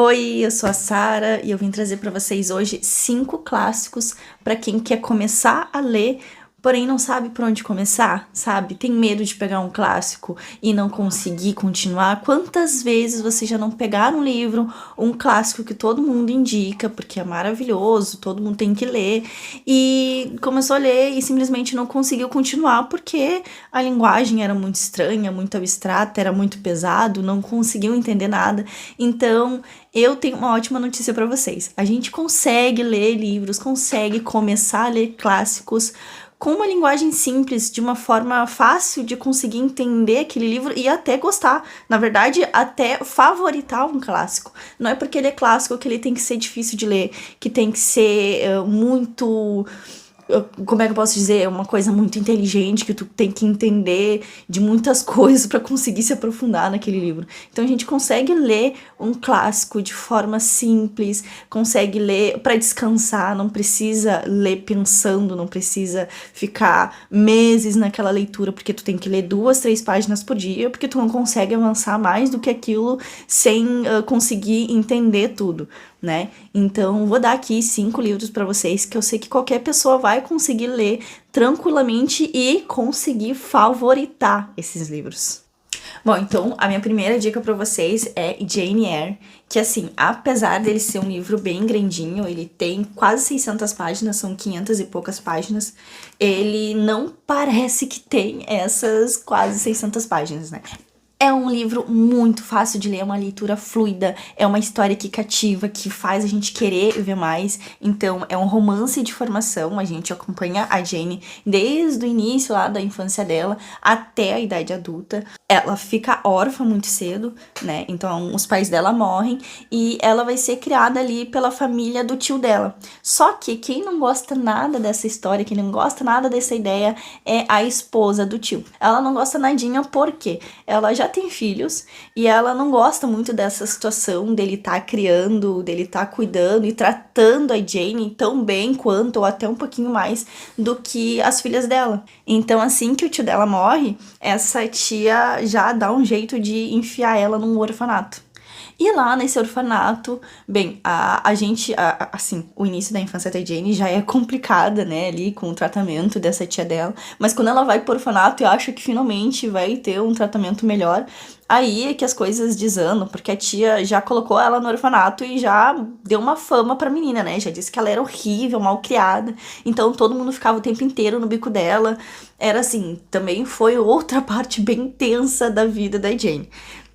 Oi, eu sou a Sara e eu vim trazer para vocês hoje 5 clássicos para quem quer começar a ler, porém não sabe por onde começar, sabe? Tem medo de pegar um clássico e não conseguir continuar. Quantas vezes vocês já não pegaram um livro, um clássico que todo mundo indica, porque é maravilhoso, todo mundo tem que ler, e começou a ler e simplesmente não conseguiu continuar porque a linguagem era muito estranha, muito abstrata, era muito pesado, não conseguiu entender nada. Então, eu tenho uma ótima notícia para vocês. A gente consegue ler livros, consegue começar a ler clássicos com uma linguagem simples, de uma forma fácil de conseguir entender aquele livro e até gostar. Na verdade, até favoritar um clássico. Não é porque ele é clássico que ele tem que ser difícil de ler, que tem que ser muito... Como é que eu posso dizer? Uma coisa muito inteligente que tu tem que entender de muitas coisas para conseguir se aprofundar naquele livro. Então a gente consegue ler um clássico de forma simples, consegue ler para descansar, não precisa ler pensando, não precisa ficar meses naquela leitura, porque tu tem que ler 2, 3 páginas por dia, porque tu não consegue avançar mais do que aquilo sem conseguir entender tudo, né? Então, vou dar aqui 5 livros para vocês que eu sei que qualquer pessoa vai conseguir ler tranquilamente e conseguir favoritar esses livros. Bom, então, a minha primeira dica para vocês é Jane Eyre, que assim, apesar dele ser um livro bem grandinho, ele tem quase 600 páginas, são 500 e poucas páginas, ele não parece que tem essas quase 600 páginas, né? É um livro muito fácil de ler, é uma leitura fluida, é uma história que cativa, que faz a gente querer ver mais. Então, é um romance de formação, a gente acompanha a Jane desde o início lá da infância dela até a idade adulta. Ela fica órfã muito cedo, né? Então, os pais dela morrem e ela vai ser criada ali pela família do tio dela. Só que quem não gosta nada dessa história, quem não gosta nada dessa ideia é a esposa do tio. Ela não gosta nadinha porque ela já tem filhos e ela não gosta muito dessa situação dele tá criando, dele tá cuidando e tratando a Jane tão bem quanto ou até um pouquinho mais do que as filhas dela. Então, assim que o tio dela morre, essa tia já dá um jeito de enfiar ela num orfanato. E lá nesse orfanato, bem, assim, o início da infância da Jane já é complicada, né, ali com o tratamento dessa tia dela, mas quando ela vai pro orfanato, eu acho que finalmente vai ter um tratamento melhor. Aí é que as coisas desandam, porque a tia já colocou ela no orfanato e já deu uma fama pra menina, né, já disse que ela era horrível, mal criada, então todo mundo ficava o tempo inteiro no bico dela. Era assim, também foi outra parte bem tensa da vida da Jane.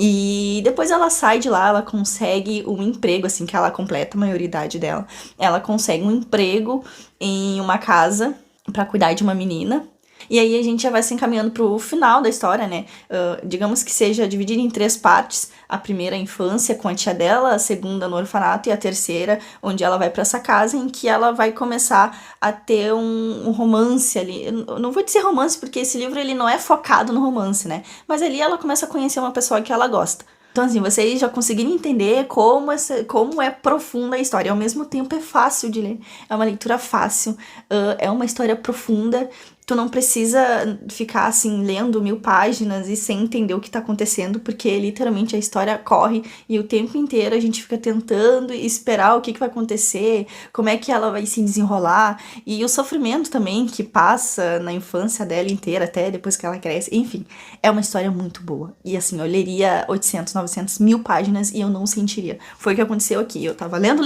E depois ela sai de lá, ela consegue um emprego, assim que ela completa a maioridade dela. Ela consegue um emprego em uma casa pra cuidar de uma menina. E aí a gente já vai se encaminhando pro final da história, né? Digamos que seja dividida em 3 partes. A primeira, a infância com a tia dela, a segunda no orfanato e a terceira, onde ela vai pra essa casa em que ela vai começar a ter um romance ali. Eu não vou dizer romance porque esse livro ele não é focado no romance, né? Mas ali ela começa a conhecer uma pessoa que ela gosta. Então, assim, vocês já conseguiram entender como é profunda a história. Ao mesmo tempo, é fácil de ler. É uma leitura fácil. É uma história profunda. Tu não precisa ficar, assim, lendo 1000 páginas e sem entender o que tá acontecendo, porque literalmente a história corre e o tempo inteiro a gente fica tentando esperar o que vai acontecer, como é que ela vai se desenrolar, e o sofrimento também que passa na infância dela inteira, até depois que ela cresce. Enfim, é uma história muito boa. E, assim, eu leria 800, 900, 1000 páginas e eu não sentiria. Foi o que aconteceu aqui. Eu tava lendo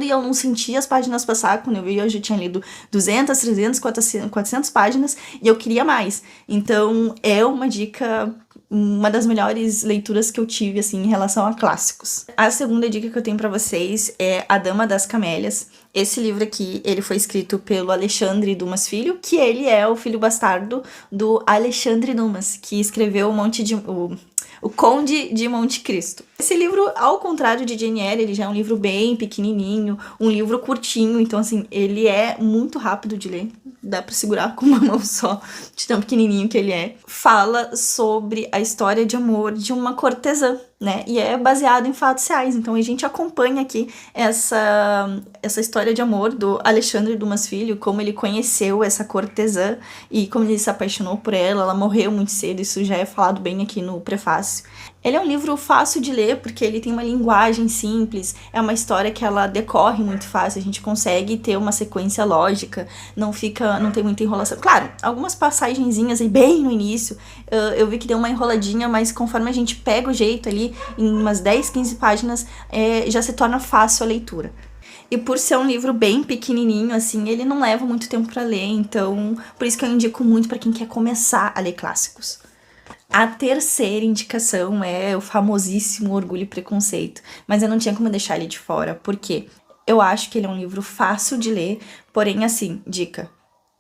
e eu não sentia as páginas passar. Quando eu vi, eu já tinha lido 200, 300, 400 páginas e eu queria mais. Então, é uma dica, uma das melhores leituras que eu tive, assim, em relação a clássicos. A segunda dica que eu tenho pra vocês é A Dama das Camélias. Esse livro aqui, ele foi escrito pelo Alexandre Dumas Filho, que ele é o filho bastardo do Alexandre Dumas, que escreveu o Conde de Monte Cristo. Esse livro, ao contrário de Jane Eyre, ele já é um livro bem pequenininho, um livro curtinho, então assim, ele é muito rápido de ler, dá pra segurar com uma mão só, de tão pequenininho que ele é. Fala sobre a história de amor de uma cortesã, né, e é baseado em fatos reais, então a gente acompanha aqui essa história de amor do Alexandre Dumas Filho, como ele conheceu essa cortesã e como ele se apaixonou por ela. Ela morreu muito cedo, isso já é falado bem aqui no prefácio. Ele é um livro fácil de ler, porque ele tem uma linguagem simples, é uma história que ela decorre muito fácil, a gente consegue ter uma sequência lógica, não tem muita enrolação. Claro, algumas passagenzinhas aí bem no início, eu vi que deu uma enroladinha, mas conforme a gente pega o jeito ali, em umas 10, 15 páginas, já se torna fácil a leitura. E por ser um livro bem pequenininho, assim, ele não leva muito tempo pra ler, então por isso que eu indico muito pra quem quer começar a ler clássicos. A terceira indicação é o famosíssimo Orgulho e Preconceito, mas eu não tinha como deixar ele de fora, porque eu acho que ele é um livro fácil de ler, porém, assim, dica.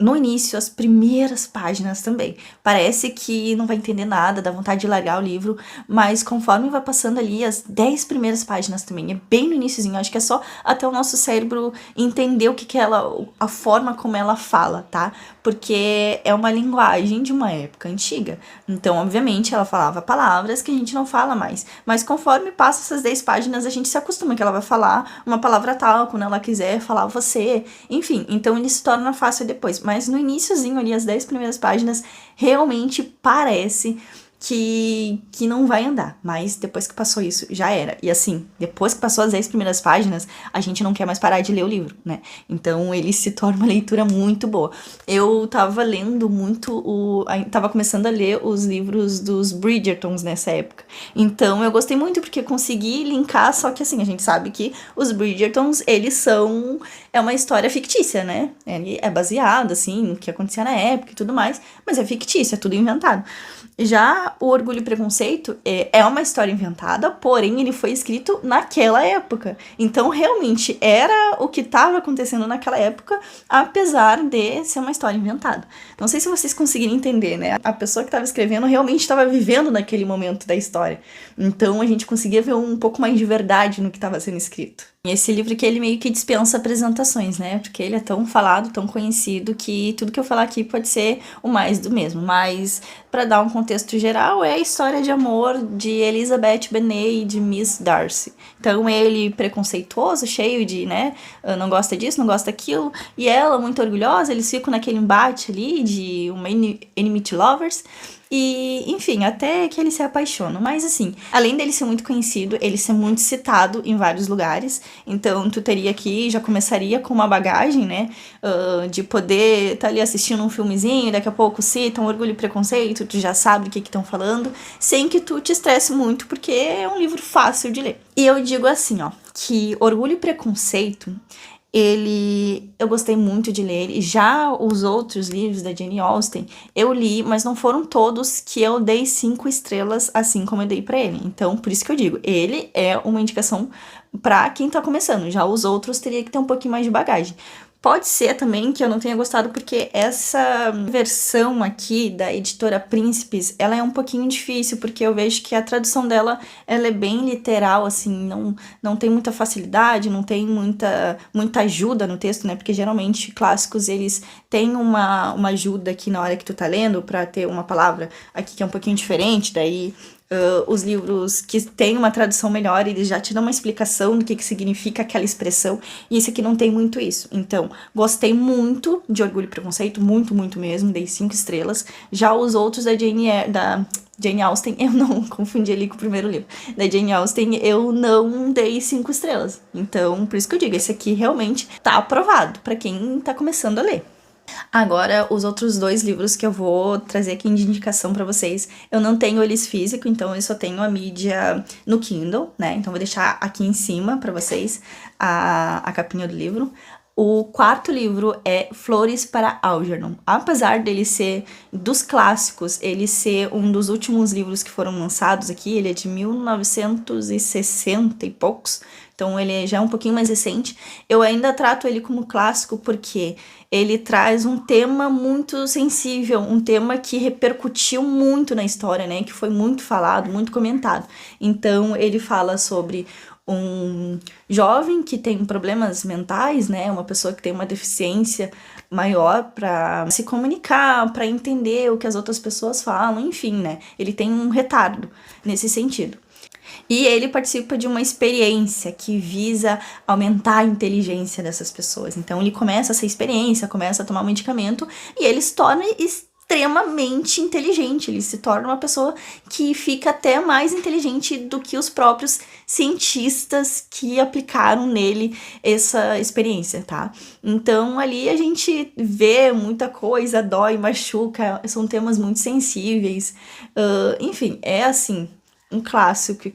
No início, as primeiras páginas também. Parece que não vai entender nada, dá vontade de largar o livro, mas conforme vai passando ali, as 10 primeiras páginas também, é bem no iniciozinho, acho que é só até o nosso cérebro entender o que ela, a forma como ela fala, tá? Porque é uma linguagem de uma época antiga. Então, obviamente, ela falava palavras que a gente não fala mais, mas conforme passa essas 10 páginas, a gente se acostuma que ela vai falar uma palavra tal, quando ela quiser falar você, enfim, então ele se torna fácil depois. Mas no iniciozinho ali, as 10 primeiras páginas, realmente parece que não vai andar. Mas depois que passou isso, já era. E assim, depois que passou as 10 primeiras páginas, a gente não quer mais parar de ler o livro, né? Então ele se torna uma leitura muito boa. Eu tava lendo muito tava começando a ler os livros dos Bridgertons nessa época. Então eu gostei muito porque consegui linkar, só que assim, a gente sabe que os Bridgertons, eles são... É uma história fictícia, né? Ele é baseado, assim, no que acontecia na época e tudo mais, mas é fictício, é tudo inventado. Já o Orgulho e Preconceito é uma história inventada, porém ele foi escrito naquela época. Então, realmente, era o que estava acontecendo naquela época, apesar de ser uma história inventada. Não sei se vocês conseguiram entender, né? A pessoa que estava escrevendo realmente estava vivendo naquele momento da história. Então, a gente conseguia ver um pouco mais de verdade no que estava sendo escrito. Esse livro que ele meio que dispensa apresentações, né? Porque ele é tão falado, tão conhecido, que tudo que eu falar aqui pode ser o mais do mesmo. Mas, para dar um contexto geral, é a história de amor de Elizabeth Bennet e de Miss Darcy. Então, ele preconceituoso, cheio de, né? Não gosta disso, não gosta daquilo. E ela, muito orgulhosa, eles ficam naquele embate ali de uma enemy lovers. E, enfim, até que eles se apaixonam. Mas, assim, além dele ser muito conhecido, ele ser muito citado em vários lugares. Então, tu teria aqui, já começaria com uma bagagem, né? De poder estar ali assistindo um filmezinho, daqui a pouco citam Orgulho e Preconceito, tu já sabe do que estão falando, sem que tu te estresse muito, porque é um livro fácil de ler. E eu digo assim, ó, que Orgulho e Preconceito... eu gostei muito de ler ele. Já os outros livros da Jane Austen, eu li, mas não foram todos que eu dei 5 estrelas, assim como eu dei pra ele. Então, por isso que eu digo, ele é uma indicação pra quem tá começando. Já os outros teria que ter um pouquinho mais de bagagem. Pode ser também que eu não tenha gostado, porque essa versão aqui da editora Príncipes, ela é um pouquinho difícil, porque eu vejo que a tradução dela, ela é bem literal, assim, não tem muita facilidade, não tem muita ajuda no texto, né? Porque geralmente clássicos, eles têm uma ajuda aqui na hora que tu tá lendo, pra ter uma palavra aqui que é um pouquinho diferente, daí... os livros que têm uma tradução melhor, eles já te dão uma explicação do que significa aquela expressão, e esse aqui não tem muito isso. Então, gostei muito de Orgulho e Preconceito, muito, muito mesmo, dei 5 estrelas. Já os outros da Jane Austen, eu não confundi ali com o primeiro livro. Da Jane Austen, eu não dei 5 estrelas. Então, por isso que eu digo, esse aqui realmente tá aprovado pra quem tá começando a ler. Agora, os outros 2 livros que eu vou trazer aqui de indicação pra vocês, eu não tenho eles físico, então eu só tenho a mídia no Kindle, né? Então vou deixar aqui em cima pra vocês a capinha do livro. O 4º livro é Flores para Algernon. Apesar dele ser dos clássicos, ele ser um dos últimos livros que foram lançados aqui, ele é de 1960 e poucos, então ele já é um pouquinho mais recente. Eu ainda trato ele como clássico porque ele traz um tema muito sensível, um tema que repercutiu muito na história, né? Que foi muito falado, muito comentado. Então ele fala sobre um jovem que tem problemas mentais, né? Uma pessoa que tem uma deficiência maior para se comunicar, para entender o que as outras pessoas falam, enfim, né? Ele tem um retardo nesse sentido. E ele participa de uma experiência que visa aumentar a inteligência dessas pessoas. Então ele começa essa experiência, começa a tomar um medicamento e ele se torna extremamente inteligente. Ele se torna uma pessoa que fica até mais inteligente do que os próprios cientistas que aplicaram nele essa experiência, tá? Então ali a gente vê muita coisa, dói, machuca, são temas muito sensíveis. Enfim, é assim, um clássico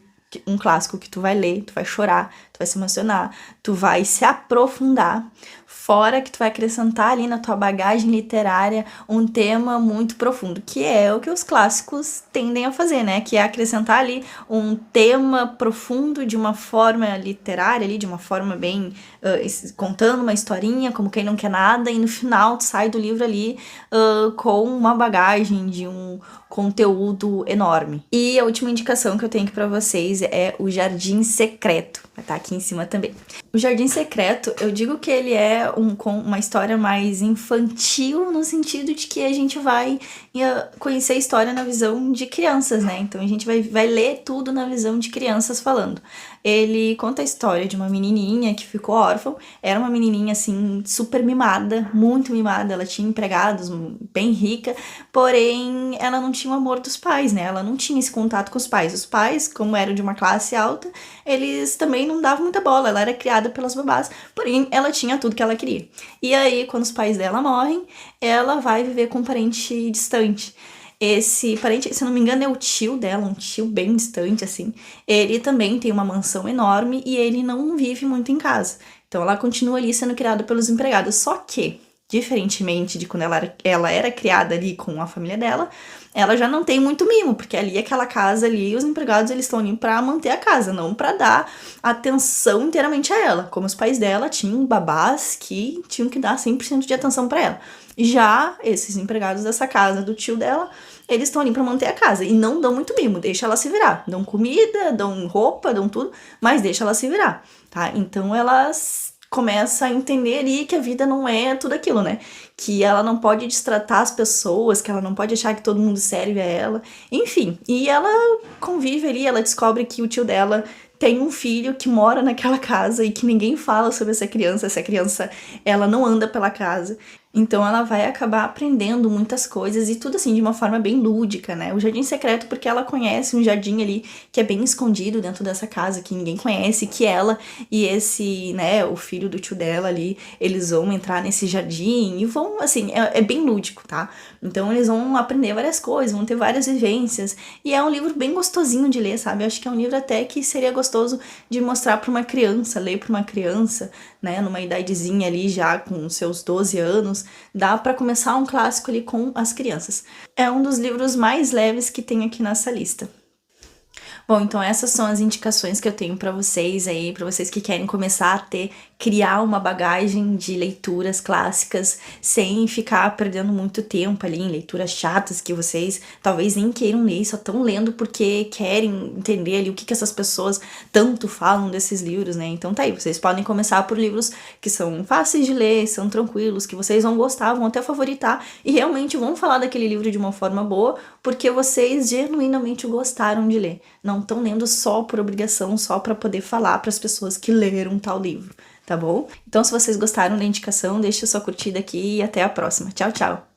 que tu vai ler, tu vai chorar, tu vai se emocionar, tu vai se aprofundar, fora que tu vai acrescentar ali na tua bagagem literária um tema muito profundo, que é o que os clássicos tendem a fazer, né? Que é acrescentar ali um tema profundo de uma forma literária ali, de uma forma bem contando uma historinha, como quem não quer nada, e no final tu sai do livro ali com uma bagagem de um conteúdo enorme. E a última indicação que eu tenho aqui pra vocês é O Jardim Secreto. Vai estar aqui em cima também. O Jardim Secreto, eu digo que ele é uma história mais infantil, no sentido de que a gente vai conhecer a história na visão de crianças, né? Então a gente vai ler tudo na visão de crianças falando. Ele conta a história de uma menininha que ficou órfã. Era uma menininha, assim, super mimada, muito mimada. Ela tinha empregados, bem rica, porém ela não tinha o amor dos pais, né? Ela não tinha esse contato com os pais. Os pais, como eram de uma classe alta, eles também não davam muita bola. Ela era criada pelas babás, porém ela tinha tudo que ela queria. E aí, quando os pais dela morrem, ela vai viver com um parente distante. Esse parente, se eu não me engano, é o tio dela, um tio bem distante, assim. Ele também tem uma mansão enorme e ele não vive muito em casa. Então ela continua ali sendo criada pelos empregados. Só que, diferentemente de quando ela era criada ali com a família dela, ela já não tem muito mimo, porque ali aquela casa ali, os empregados eles estão ali pra manter a casa, não pra dar atenção inteiramente a ela. Como os pais dela tinham babás que tinham que dar 100% de atenção pra ela. Já esses empregados dessa casa do tio dela, eles estão ali pra manter a casa e não dão muito mimo, deixa ela se virar. Dão comida, dão roupa, dão tudo, mas deixa ela se virar, tá? Então elas começa a entender ali que a vida não é tudo aquilo, né? Que ela não pode destratar as pessoas, que ela não pode achar que todo mundo serve a ela. Enfim, e ela convive ali, ela descobre que o tio dela tem um filho que mora naquela casa e que ninguém fala sobre essa criança, ela não anda pela casa. Então ela vai acabar aprendendo muitas coisas e tudo assim de uma forma bem lúdica, né? O Jardim Secreto porque ela conhece um jardim ali que é bem escondido dentro dessa casa, que ninguém conhece, que ela e esse, né, o filho do tio dela ali, eles vão entrar nesse jardim e vão, assim, é bem lúdico, tá? Então eles vão aprender várias coisas, vão ter várias vivências e é um livro bem gostosinho de ler, sabe? Eu acho que é um livro até que seria gostoso de mostrar para uma criança, ler para uma criança, né, numa idadezinha ali já com seus 12 anos, dá para começar um clássico ali com as crianças. É um dos livros mais leves que tem aqui nessa lista. Bom, então essas são as indicações que eu tenho para vocês aí, para vocês que querem começar a criar uma bagagem de leituras clássicas sem ficar perdendo muito tempo ali em leituras chatas que vocês talvez nem queiram ler, só estão lendo porque querem entender ali o que essas pessoas tanto falam desses livros, né? Então tá aí, vocês podem começar por livros que são fáceis de ler, são tranquilos, que vocês vão gostar, vão até favoritar e realmente vão falar daquele livro de uma forma boa, porque vocês genuinamente gostaram de ler. Não estão lendo só por obrigação, só para poder falar para as pessoas que leram tal livro, tá bom? Então, se vocês gostaram da indicação, deixa sua curtida aqui e até a próxima. Tchau, tchau!